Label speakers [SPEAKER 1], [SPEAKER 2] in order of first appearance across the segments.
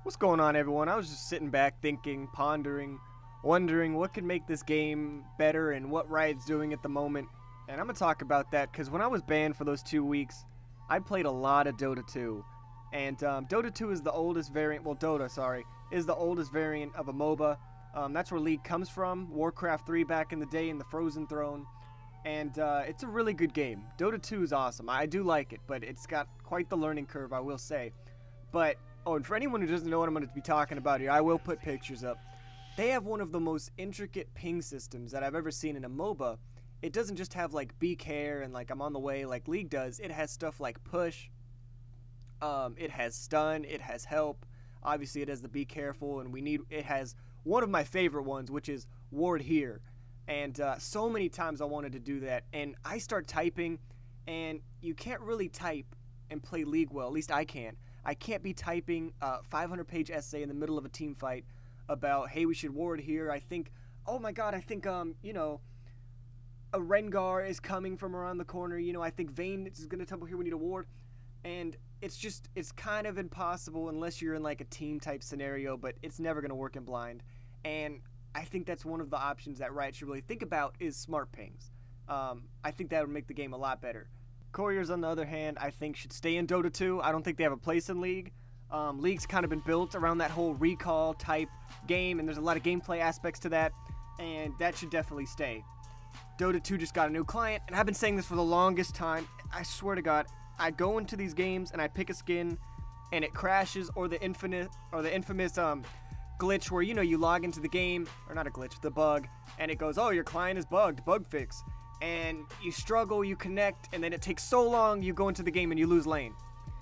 [SPEAKER 1] What's going on, everyone? I was just sitting back thinking, pondering, wondering what could make this game better and what Riot's doing at the moment. And I'm going to talk about that because when I was banned for those 2 weeks, I played a lot of Dota 2. And Dota 2 is the oldest variant, well, Dota, sorry, is the oldest variant of a MOBA. That's where League comes from, Warcraft 3 back in the day in the Frozen Throne. And it's a really good game. Dota 2 is awesome. I do like it, but it's got quite the learning curve, I will say. But oh, and for anyone who doesn't know what I'm going to be talking about here, I will put pictures up. They have one of the most intricate ping systems that I've ever seen in a MOBA. It doesn't just have like be care and like I'm on the way like League does. It has stuff like push. It has stun. It has help. Obviously, it has the be careful, and it has one of my favorite ones, which is ward here. And so many times I wanted to do that, and I start typing, and you can't really type and play League well. At least I can't. I can't be typing a 500-page essay in the middle of a team fight about, hey, we should ward here. I think, oh my god, I think, you know, a Rengar is coming from around the corner. You know, I think Vayne is going to tumble here. We need a ward. And it's kind of impossible unless you're in like a team type scenario, but it's never going to work in blind. And I think that's one of the options that Riot should really think about is smart pings. I think that would make the game a lot better. Couriers, on the other hand, I think should stay in Dota 2. I don't think they have a place in League. League's kind of been built around that whole recall type game, and there's a lot of gameplay aspects to that, and that should definitely stay. Dota 2 just got a new client, and I've been saying this for the longest time. I swear to God, I go into these games and I pick a skin, and it crashes, or the infamous glitch where, you know, you log into the game, or not a glitch, the bug, and it goes, oh, your client is bugged, bug fix. And you struggle, you connect, and then it takes so long, you go into the game and you lose lane.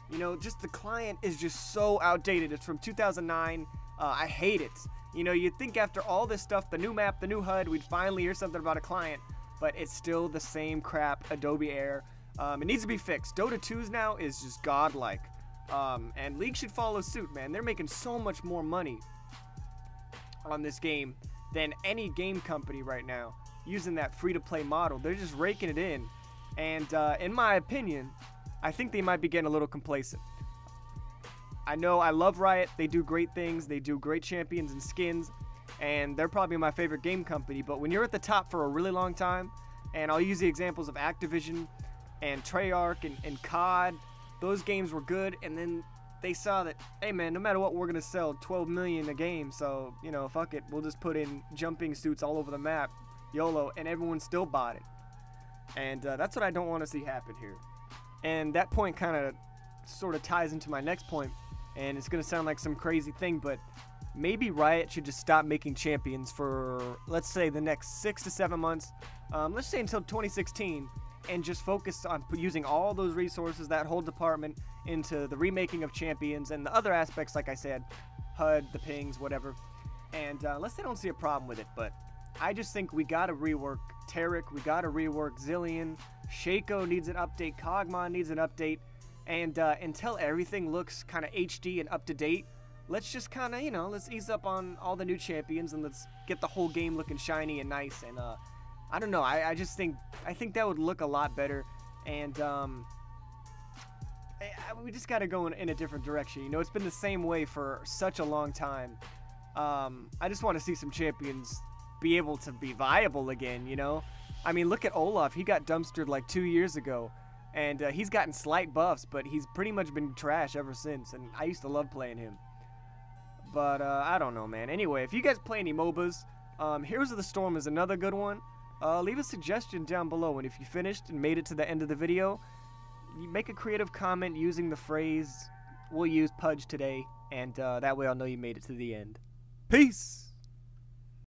[SPEAKER 1] You know, just the client is just so outdated. It's from 2009. I hate it. You know, you'd think after all this stuff, the new map, the new HUD, we'd finally hear something about a client, but it's still the same crap, Adobe Air. It needs to be fixed. Dota 2's now is just godlike. And League should follow suit, man. They're making so much more money on this game than any game company right now. Using that free-to-play model, they're just raking it in, and in my opinion, I think they might be getting a little complacent. I know I love Riot, they do great things, they do great champions and skins, and they're probably my favorite game company, but when you're at the top for a really long time, and I'll use the examples of Activision and Treyarch and COD, those games were good, and then they saw that, hey man, no matter what, we're gonna sell 12 million a game, so, you know, fuck it, we'll just put in jumping suits all over the map. YOLO, and everyone still bought it. And that's what I don't want to see happen here. And that point kind of sort of ties into my next point, and it's going to sound like some crazy thing, but maybe Riot should just stop making champions for, let's say, the next 6 to 7 months, let's say until 2016, and just focus on using all those resources, that whole department, into the remaking of champions and the other aspects, like I said, HUD, the pings, whatever. And unless they don't see a problem with it, but I just think we gotta rework Taric, we gotta rework Zillion, Shaco needs an update, Kog'Maw needs an update, and until everything looks kind of HD and up to date, let's just kind of, you know, let's ease up on all the new champions and let's get the whole game looking shiny and nice. And I don't know, I think that would look a lot better, and we just gotta go in a different direction. You know, it's been the same way for such a long time. I just want to see some champions be able to be viable again, you know? I mean, look at Olaf. He got dumpstered like 2 years ago, and he's gotten slight buffs, but he's pretty much been trash ever since, and I used to love playing him. But I don't know, man. Anyway, if you guys play any MOBAs, Heroes of the Storm is another good one. Leave a suggestion down below, and if you finished and made it to the end of the video, you make a creative comment using the phrase, we'll use Pudge today, and that way I'll know you made it to the end. Peace!